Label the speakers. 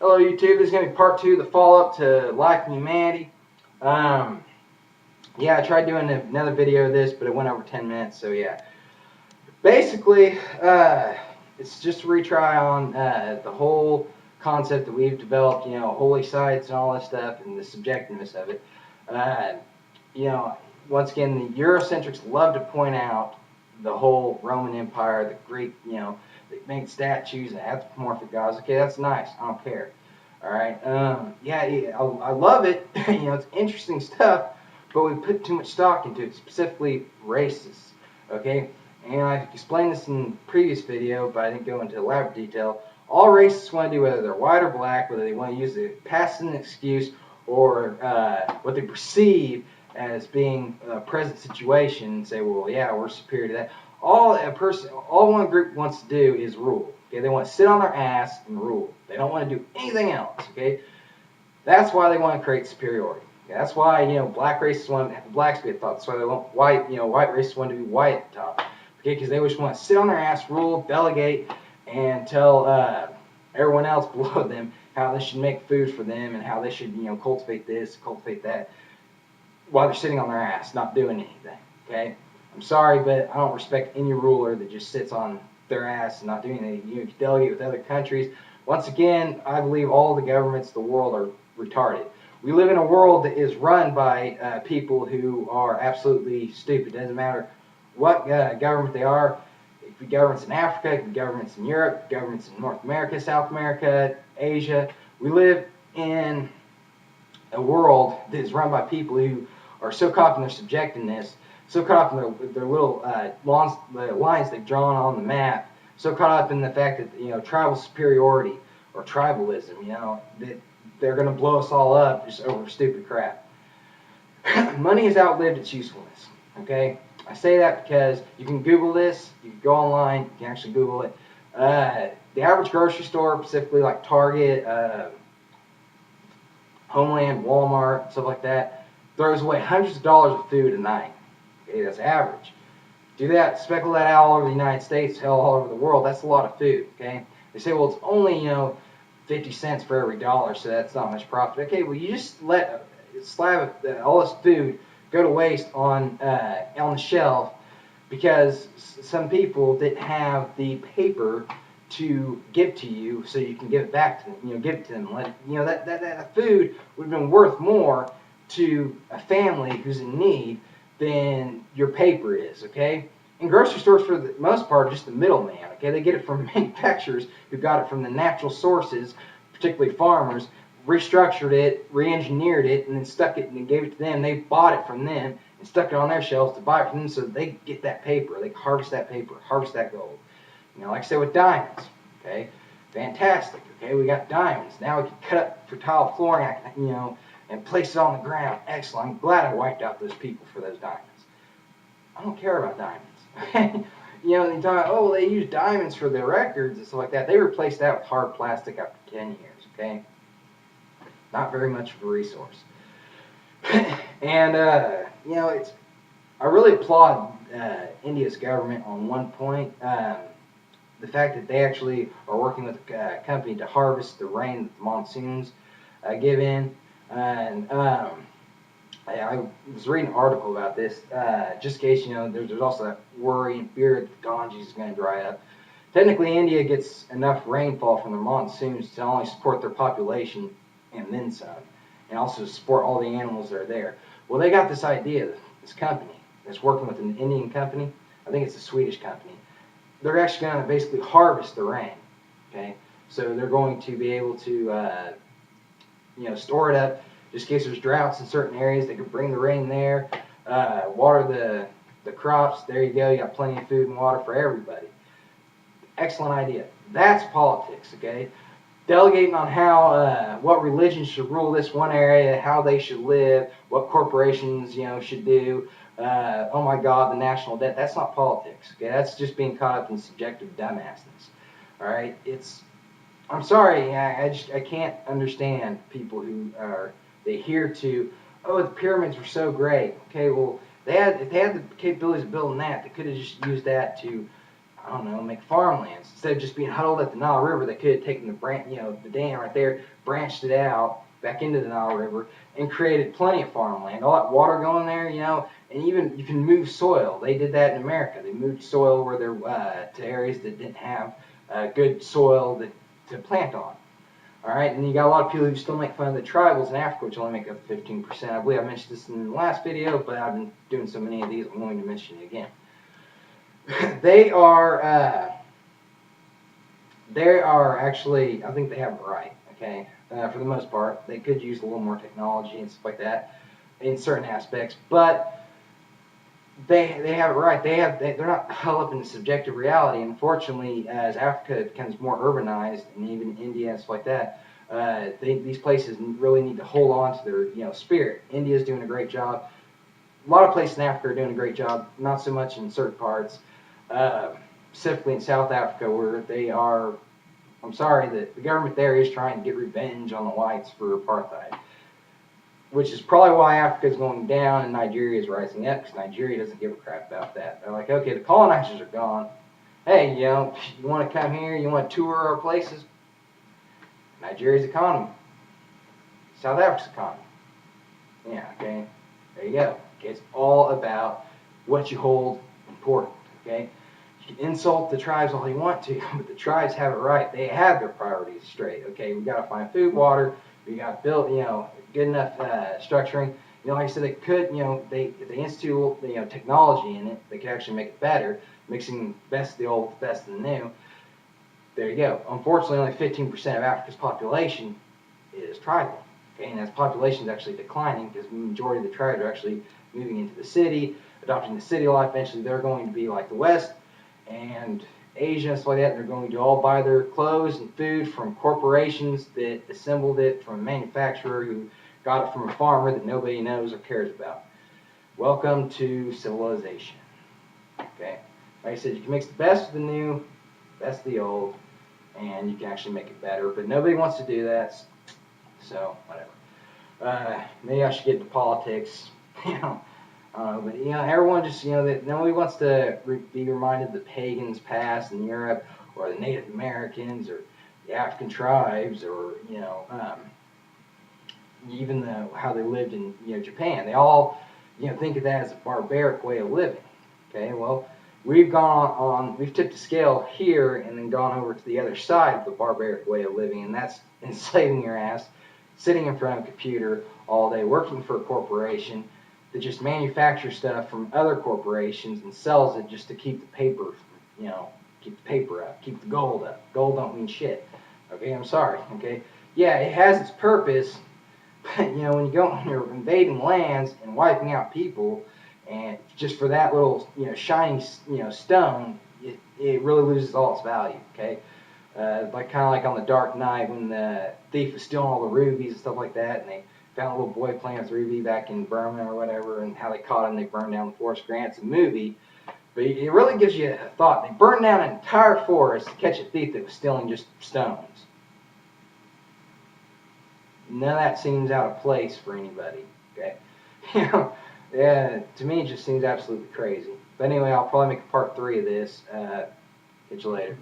Speaker 1: Hello YouTube, this is going to be part 2, the follow-up to Life and Humanity. Yeah, I tried doing another video of this, but it went over 10 minutes, so yeah. Basically, it's just a retry on the whole concept that we've developed, holy sites and all this stuff, and the subjectiveness of it. Once again, the Eurocentrics love to point out the whole Roman Empire, the Greek, they made statues and anthropomorphic gods. Okay, that's nice. I don't care. All right. Yeah, I love it. It's interesting stuff, but we put too much stock into it, specifically racists. Okay, and I explained this in the previous video, but I didn't go into elaborate detail. All racists want to do, whether they're white or black, whether they want to use the past as an excuse or what they perceive as being a present situation, and say, well, yeah, we're superior to that. All one group wants to do is rule. Okay, they want to sit on their ass and rule. They don't want to do anything else. Okay, that's why they want to create superiority. Okay? That's why black racists want to have the blacks be at the top. That's why they want white racists want to be white at the top. Okay, because they just want to sit on their ass, rule, delegate, and tell everyone else below them how they should make food for them and how they should cultivate this, cultivate that, while they're sitting on their ass, not doing anything. Okay. I'm sorry, but I don't respect any ruler that just sits on their ass and not doing anything. You can delegate with other countries. Once again, I believe all the governments of the world are retarded. We live in a world that is run by people who are absolutely stupid. It doesn't matter what government they are. It could be governments in Africa, it could be governments in Europe, governments in North America, South America, Asia. We live in a world that is run by people who are so caught up in their subjectiveness, so caught up in their little lines they've drawn on the map, so caught up in the fact that tribal superiority or tribalism, that they're going to blow us all up just over stupid crap. Money has outlived its usefulness. Okay, I say that because you can Google this, you can go online, you can actually Google it. The average grocery store, specifically like Target, Homeland, Walmart, stuff like that, throws away hundreds of dollars of food a night. Okay, that's average. Do that, speckle that out all over the United States, hell, all over the world. That's a lot of food. Okay, they say, well, it's only 50 cents for every dollar, so that's not much profit. Okay, well, you just let a slab of all this food go to waste on the shelf because some people didn't have the paper to give to you, so you can give it back to them. Give it to them. Let it, that food would have been worth more to a family who's in need than your paper is. Okay. And grocery stores, for the most part, are just the middleman. Okay, they get it from manufacturers who got it from the natural sources, particularly farmers, restructured it, re-engineered it, and then stuck it and gave it to them. They bought it from them and stuck it on their shelves to buy it from them, so they get that paper. They harvest that paper, harvest that gold. Like I said with diamonds. Okay, fantastic. Okay, we got diamonds. Now we can cut up for tile flooring, and place it on the ground. Excellent. I'm glad I wiped out those people for those diamonds. I don't care about diamonds. They talk about, oh, they use diamonds for their records and stuff like that. They replaced that with hard plastic after 10 years. Okay, not very much of a resource. And I really applaud India's government on one point. The fact that they actually are working with a company to harvest the rain that the monsoons give in. And I was reading an article about this, just in case, there's also that worry and fear that the Ganges is going to dry up. Technically, India gets enough rainfall from their monsoons to not only support their population and then some, and also support all the animals that are there. Well, they got this idea, this company that's working with an Indian company. I think it's a Swedish company. They're actually going to basically harvest the rain. Okay, so they're going to be able to store it up just in case there's droughts in certain areas. They could bring the rain there, water the crops. There you go. You got plenty of food and water for everybody. Excellent idea. That's politics. Okay, delegating on how what religions should rule this one area, how they should live, what corporations should do. Oh my God, the national debt. That's not politics. Okay, that's just being caught up in subjective dumbassness. All right, I'm sorry, I can't understand people who they adhere to, oh, the pyramids were so great. Okay, well, if they had the capabilities of building that, they could have just used that to, I don't know, make farmlands. Instead of just being huddled at the Nile River, they could have taken the dam right there, branched it out back into the Nile River, and created plenty of farmland. All that water going there, and even you can move soil. They did that in America. They moved soil where they're to areas that didn't have good soil to plant on. All right, and you got a lot of people who still make fun of the tribals in Africa, which only make up 15%. I believe I mentioned this in the last video, but I've been doing so many of these, I'm going to mention it again. They are actually, I think they have it right, okay, for the most part. They could use a little more technology and stuff like that in certain aspects, but they have it right. They're not held up in the subjective reality. Unfortunately, as Africa becomes more urbanized, and even India and stuff like that, these places really need to hold on to their spirit. India's doing a great job. A lot of places in Africa are doing a great job. Not so much in certain parts, specifically in South Africa, where they are. I'm sorry that the government there is trying to get revenge on the whites for apartheid, which is probably why Africa is going down and Nigeria is rising up, because Nigeria doesn't give a crap about that. They're like, okay, the colonizers are gone. Hey, you want to come here? You want to tour our places? Nigeria's economy, South Africa's economy. Yeah, okay. There you go. Okay, it's all about what you hold important. Okay, you can insult the tribes all you want to, but the tribes have it right. They have their priorities straight. Okay, we got to find food, water. We got to build, good enough structuring. Like I said, they could, if they institute, technology in it, they could actually make it better, mixing best of the old with the best of the new. There you go. Unfortunately, only 15% of Africa's population is tribal. Okay, and as population is actually declining, because the majority of the tribes are actually moving into the city, adopting the city life. Eventually, they're going to be like the West and Asia and stuff like that. They're going to all buy their clothes and food from corporations that assembled it from a manufacturer who got it from a farmer that nobody knows or cares about. Welcome to civilization. Okay, like I said, you can mix the best of the new, best of the old, and you can actually make it better. But nobody wants to do that, so whatever. Maybe I should get into politics. But everyone just that nobody wants to be reminded of the pagans past in Europe, or the Native Americans, or the African tribes, or even how they lived in Japan. They all think of that as a barbaric way of living. Okay, well, we've tipped the scale here and then gone over to the other side of the barbaric way of living, and that's enslaving your ass, sitting in front of a computer all day, working for a corporation that just manufactures stuff from other corporations and sells it just to keep the paper, keep the paper up, keep the gold up. Gold don't mean shit. Okay, I'm sorry. Okay, yeah, it has its purpose, but when you're invading lands and wiping out people, and just for that little shiny stone, it really loses all its value. Okay, kind of like on the Dark Knight when the thief was stealing all the rubies and stuff like that, and they found a little boy playing with ruby back in Burma or whatever, and how they caught him. They burned down the forest. Grant's a movie, but it really gives you a thought. They burned down an entire forest to catch a thief that was stealing just stones. None of that seems out of place for anybody. Okay, yeah, to me it just seems absolutely crazy. But anyway, I'll probably make a part 3 of this. Catch you later.